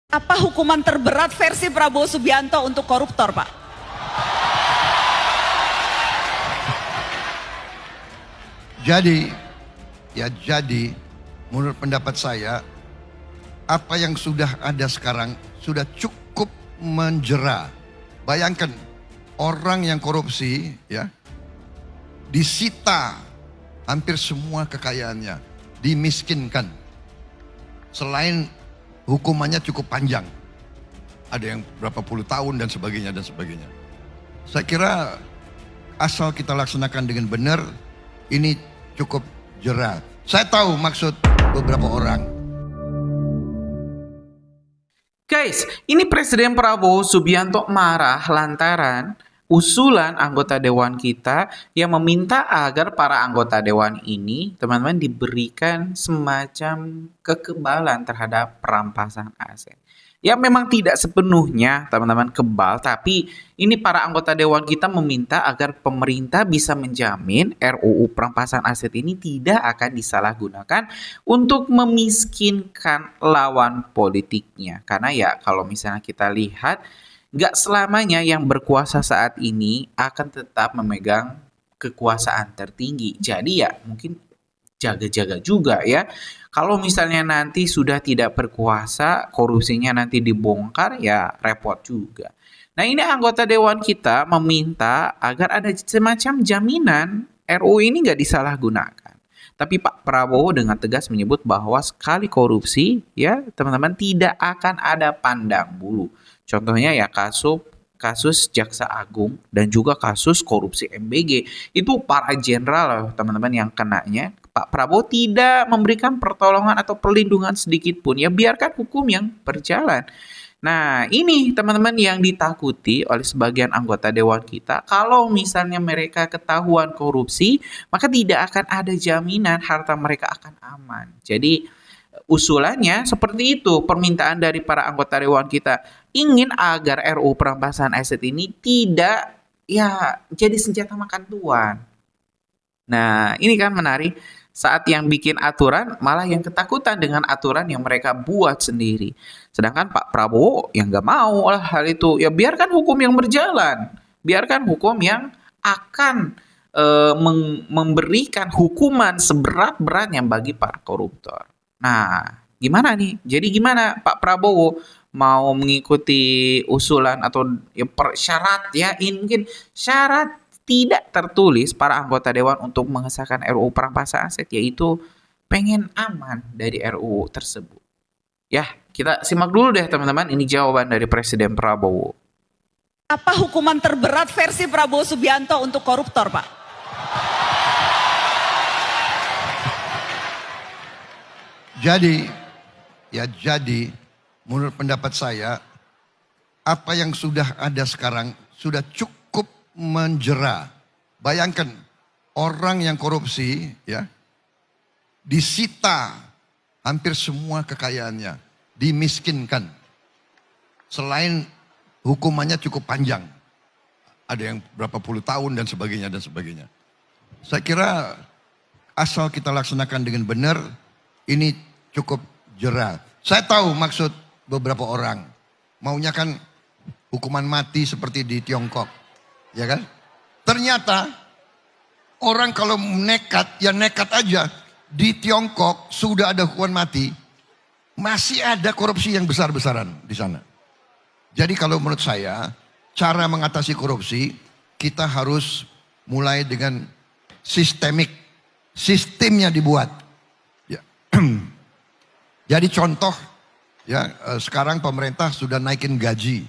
Apa hukuman terberat versi Prabowo Subianto untuk koruptor, Pak? Jadi menurut pendapat saya apa yang sudah ada sekarang sudah cukup menjera. Bayangkan orang yang korupsi ya disita hampir semua kekayaannya, dimiskinkan. Selain hukumannya cukup panjang, ada yang berapa puluh tahun dan sebagainya dan sebagainya. Saya kira asal kita laksanakan dengan benar, ini cukup jera. Saya tahu maksud beberapa orang. Guys, ini Presiden Prabowo Subianto marah lantaran usulan anggota dewan kita yang meminta agar para anggota dewan ini, teman-teman, diberikan semacam kekebalan terhadap perampasan aset. Ya memang tidak sepenuhnya teman-teman kebal, tapi ini para anggota dewan kita meminta agar pemerintah bisa menjamin RUU perampasan aset ini tidak akan disalahgunakan untuk memiskinkan lawan politiknya. Karena ya kalau misalnya kita lihat, nggak selamanya yang berkuasa saat ini akan tetap memegang kekuasaan tertinggi. Jadi ya mungkin jaga-jaga juga ya. Kalau misalnya nanti sudah tidak berkuasa, korupsinya nanti dibongkar, ya repot juga. Nah ini anggota dewan kita meminta agar ada semacam jaminan RUU ini nggak disalahgunakan. Tapi Pak Prabowo dengan tegas menyebut bahwa sekali korupsi, ya teman-teman, tidak akan ada pandang bulu. Contohnya ya kasus Jaksa Agung dan juga kasus korupsi MBG. Itu para jenderal teman-teman yang kenanya. Pak Prabowo tidak memberikan pertolongan atau perlindungan sedikit pun. Ya biarkan hukum yang berjalan. Nah ini teman-teman yang ditakuti oleh sebagian anggota dewan kita. Kalau misalnya mereka ketahuan korupsi, maka tidak akan ada jaminan harta mereka akan aman. Jadi usulannya seperti itu, permintaan dari para anggota dewan kita ingin agar RUU perampasan aset ini tidak ya jadi senjata makan tuan. Nah ini kan menarik, saat yang bikin aturan malah yang ketakutan dengan aturan yang mereka buat sendiri. Sedangkan Pak Prabowo yang nggak mau lah hal itu. Ya biarkan hukum yang berjalan, biarkan hukum yang akan memberikan hukuman seberat-beratnya bagi para koruptor. Nah, gimana nih? Jadi gimana Pak Prabowo mau mengikuti usulan atau ya syarat ya mungkin syarat tidak tertulis para anggota dewan untuk mengesahkan RUU perampasan aset, yaitu pengen aman dari RUU tersebut. Ya, kita simak dulu deh teman-teman, ini jawaban dari Presiden Prabowo. Apa hukuman terberat versi Prabowo Subianto untuk koruptor, Pak? Jadi menurut pendapat saya apa yang sudah ada sekarang sudah cukup menjera. Bayangkan orang yang korupsi ya disita hampir semua kekayaannya, dimiskinkan. Selain hukumannya cukup panjang, ada yang berapa puluh tahun dan sebagainya dan sebagainya. Saya kira asal kita laksanakan dengan benar, ini cukup jera. Saya tahu maksud beberapa orang, maunya kan hukuman mati seperti di Tiongkok, ya kan? Ternyata orang kalau nekat, ya nekat aja. Di Tiongkok sudah ada hukuman mati, masih ada korupsi yang besar-besaran di sana. Jadi kalau menurut saya, cara mengatasi korupsi, kita harus mulai dengan sistemik. Sistemnya dibuat. Ya. Jadi contoh, ya sekarang pemerintah sudah naikin gaji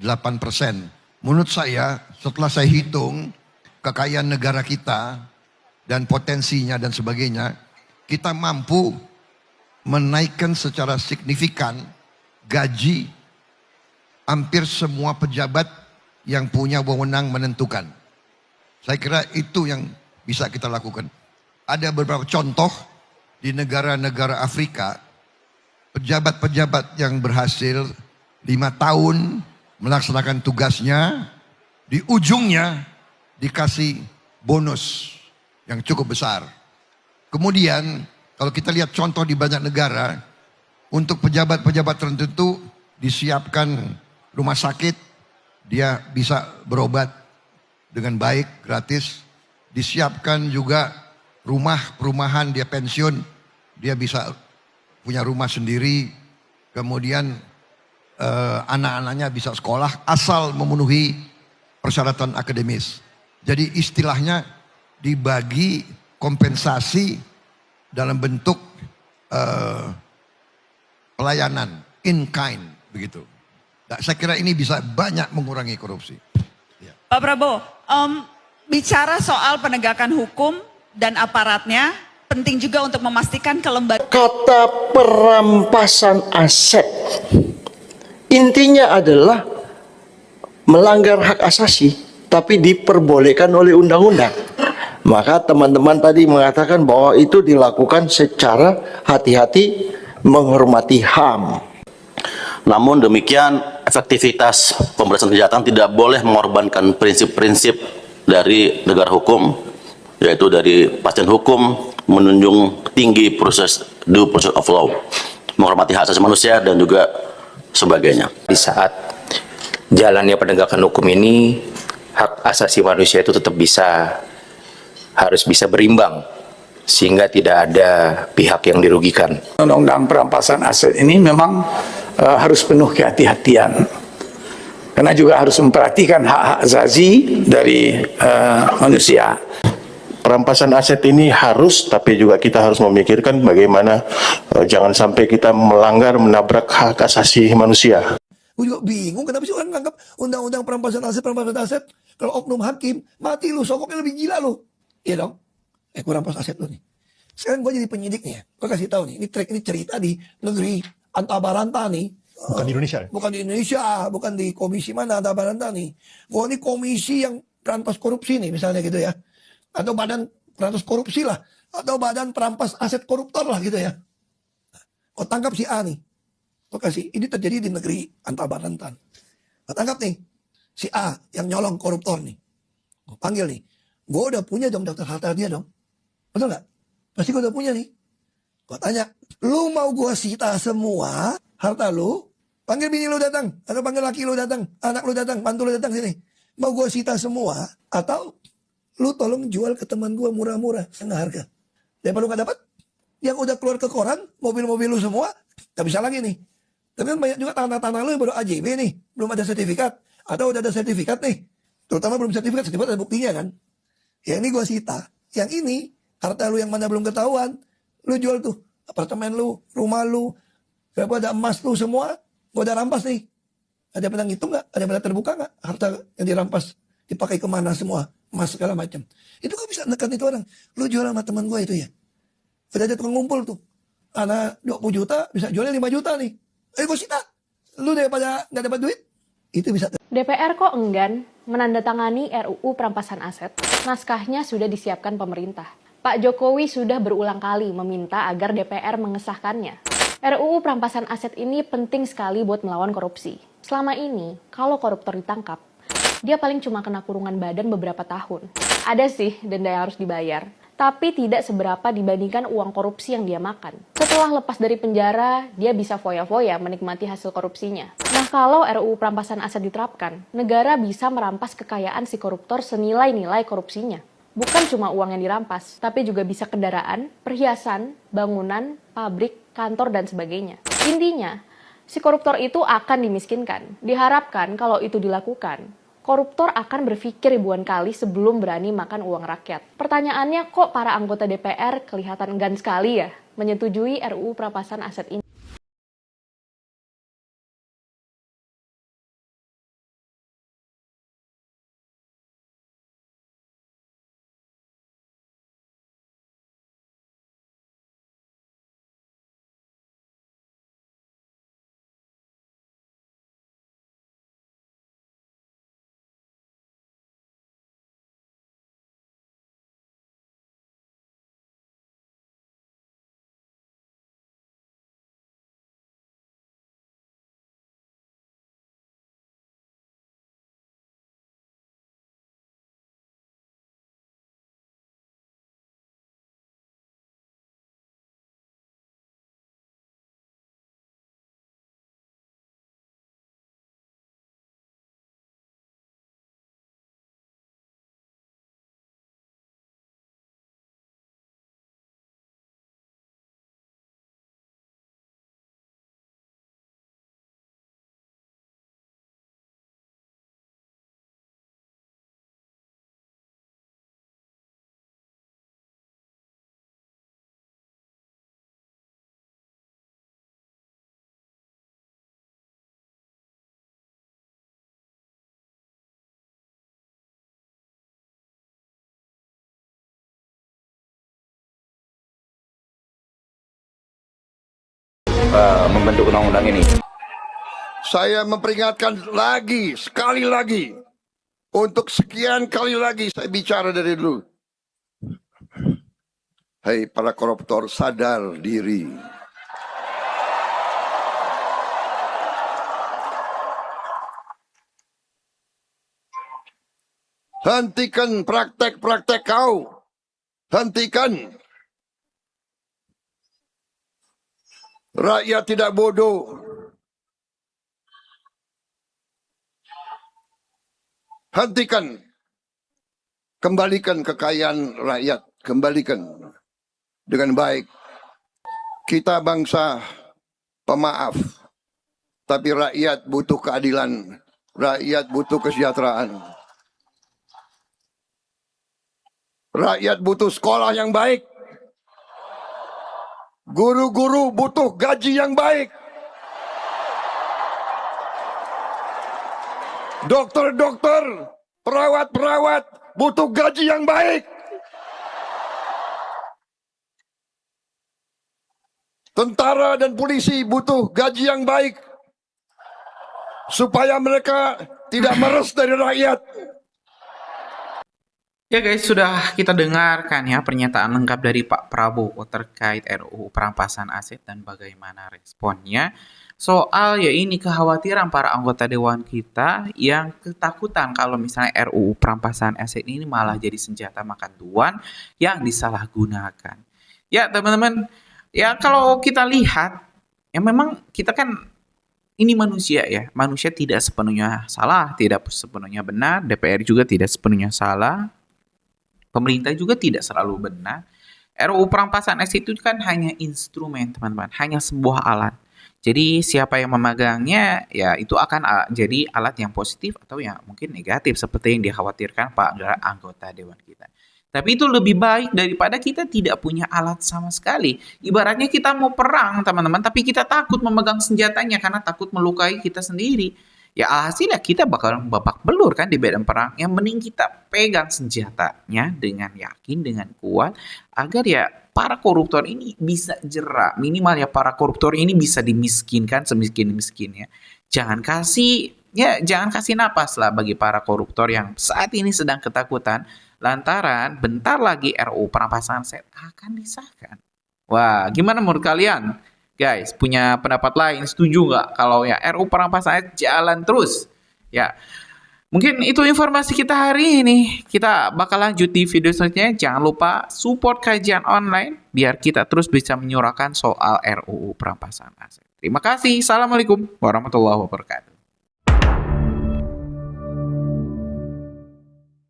8%. Menurut saya, setelah saya hitung kekayaan negara kita dan potensinya dan sebagainya, kita mampu menaikkan secara signifikan gaji hampir semua pejabat yang punya wewenang menentukan. Saya kira itu yang bisa kita lakukan. Ada beberapa contoh di negara-negara Afrika, pejabat-pejabat yang berhasil 5 tahun melaksanakan tugasnya, di ujungnya dikasih bonus yang cukup besar. Kemudian kalau kita lihat contoh di banyak negara, Untuk pejabat-pejabat tertentu disiapkan rumah sakit, dia bisa berobat dengan baik, gratis. Disiapkan juga perumahan, dia pensiun, dia bisa punya rumah sendiri. Kemudian anak-anaknya bisa sekolah asal memenuhi persyaratan akademis. Jadi istilahnya dibagi kompensasi dalam bentuk pelayanan in kind begitu. Nah, saya kira ini bisa banyak mengurangi korupsi. Pak Prabowo, bicara soal penegakan hukum dan aparatnya, penting juga untuk memastikan kelembagaan. Kata perampasan aset intinya adalah melanggar hak asasi tapi diperbolehkan oleh undang-undang. Maka teman-teman tadi mengatakan bahwa itu dilakukan secara hati-hati menghormati HAM. Namun demikian, efektivitas pemberantasan kejahatan tidak boleh mengorbankan prinsip-prinsip dari negara hukum, yaitu dari kepastian hukum, menunjung tinggi due process of law, menghormati hak asasi manusia dan juga sebagainya. Di saat jalannya penegakan hukum ini, hak asasi manusia itu tetap harus bisa berimbang sehingga tidak ada pihak yang dirugikan. Undang-undang perampasan aset ini memang harus penuh kehati-hatian karena juga harus memperhatikan hak-hak asasi dari manusia. Perampasan aset ini harus, tapi juga kita harus memikirkan bagaimana jangan sampai kita menabrak hak asasi manusia. Gue juga bingung kenapa sih orang menganggap undang-undang perampasan aset, kalau oknum hakim, mati lu, sokoknya lebih gila lu. Iya dong? Gue rampas aset lu nih. Sekarang gue jadi penyidik nih ya. Gue kasih tahu nih, ini cerita di negeri Antabaranta nih. Bukan di Indonesia ya? Bukan di Indonesia, bukan di komisi mana Antabaranta nih. Gue ini komisi yang berantas korupsi nih misalnya gitu ya. Atau badan berantas korupsi lah. Atau badan perampas aset koruptor lah gitu ya. Kau tangkap si A nih. Kau kasih, ini terjadi di negeri Antabaranta. Kau tangkap nih, si A yang nyolong koruptor nih. Kau panggil nih. Gue udah punya dong daftar harta dia dong. Betul gak? Pasti gue udah punya nih. Gue tanya, lu mau gue sita semua harta lu? Panggil bini lu datang. Atau panggil laki lu datang. Anak lu datang. Mantu lu datang sini. Mau gue sita semua? Atau lu tolong jual ke teman gue murah-murah. Setengah harga. Daripada lu gak dapat. Yang udah keluar ke koran. Mobil-mobil lu semua. Gak bisa lagi nih. Tapi kan banyak juga tanah-tanah lu yang baru AJB nih. Belum ada sertifikat. Atau udah ada sertifikat nih. Terutama belum sertifikat. Sertifikat ada buktinya kan. Yang ini gue sita. Yang ini. Harta lu yang mana belum ketahuan. Lu jual tuh. Apartemen lu. Rumah lu. Berapa ada emas lu semua. Gue udah rampas nih. Ada pernah ngitung gak? Ada pernah terbuka gak? Harta yang dirampas. Dipakai kemana semua. Emas segala macam. Itu gak bisa nekan itu orang. Lu jual sama teman gue itu ya. Udah ada tukang ngumpul tuh. Anak 20 juta. Bisa jualnya 5 juta nih. Gue sita. Lu daripada gak dapat duit. Itu bisa. DPR kok enggan menandatangani RUU perampasan aset? Naskahnya sudah disiapkan pemerintah. Pak Jokowi sudah berulang kali meminta agar DPR mengesahkannya. RUU perampasan aset ini penting sekali buat melawan korupsi. Selama ini, kalau koruptor ditangkap, dia paling cuma kena kurungan badan beberapa tahun. Ada sih denda yang harus dibayar, tapi tidak seberapa dibandingkan uang korupsi yang dia makan. Setelah lepas dari penjara, dia bisa foya-foya menikmati hasil korupsinya. Nah, kalau RUU perampasan aset diterapkan, negara bisa merampas kekayaan si koruptor senilai-nilai korupsinya. Bukan cuma uang yang dirampas, tapi juga bisa kendaraan, perhiasan, bangunan, pabrik, kantor, dan sebagainya. Intinya, si koruptor itu akan dimiskinkan. Diharapkan kalau itu dilakukan, koruptor akan berpikir ribuan kali sebelum berani makan uang rakyat. Pertanyaannya, kok para anggota DPR kelihatan enggan sekali ya menyetujui RUU perampasan aset ini? membentuk undang-undang ini. Saya memperingatkan lagi, sekali lagi, untuk sekian kali lagi saya bicara dari dulu. Hei para koruptor, sadar diri. Hentikan praktek-praktek kau. Hentikan. Rakyat tidak bodoh. Hentikan. Kembalikan kekayaan rakyat. Kembalikan dengan baik. Kita bangsa pemaaf. Tapi rakyat butuh keadilan. Rakyat butuh kesejahteraan. Rakyat butuh sekolah yang baik. Guru-guru butuh gaji yang baik. Dokter-dokter, perawat-perawat butuh gaji yang baik. Tentara dan polisi butuh gaji yang baik. Supaya mereka tidak meres dari rakyat. Ya guys, sudah kita dengarkan ya pernyataan lengkap dari Pak Prabowo terkait RUU perampasan aset dan bagaimana responnya soal ya ini kekhawatiran para anggota dewan kita yang ketakutan kalau misalnya RUU perampasan aset ini malah jadi senjata makan tuan yang disalahgunakan. Ya teman-teman, ya kalau kita lihat ya memang kita kan ini manusia ya, manusia tidak sepenuhnya salah, tidak sepenuhnya benar, DPR juga tidak sepenuhnya salah. Pemerintah juga tidak selalu benar. RUU perampasan aset itu kan hanya instrumen, teman-teman, hanya sebuah alat. Jadi siapa yang memegangnya, ya itu akan jadi alat yang positif atau yang mungkin negatif seperti yang dikhawatirkan Pak anggota dewan kita. Tapi itu lebih baik daripada kita tidak punya alat sama sekali. Ibaratnya kita mau perang, teman-teman, tapi kita takut memegang senjatanya karena takut melukai kita sendiri. Ya alhasilnya kita bakal babak belur kan di medan perang. Yang mending kita pegang senjatanya dengan yakin, dengan kuat, agar ya para koruptor ini bisa jerak. Minimal ya para koruptor ini bisa dimiskinkan semiskin-miskinnya. Jangan kasih napas lah bagi para koruptor yang saat ini sedang ketakutan lantaran bentar lagi RUU perampasan aset akan disahkan. Wah, gimana menurut kalian? Guys, punya pendapat lain, setuju nggak kalau ya RUU perampasan aset jalan terus? Ya, mungkin itu informasi kita hari ini. Kita bakal lanjut di video selanjutnya. Jangan lupa support kajian online biar kita terus bisa menyuarakan soal RUU perampasan aset. Terima kasih. Assalamualaikum warahmatullahi wabarakatuh.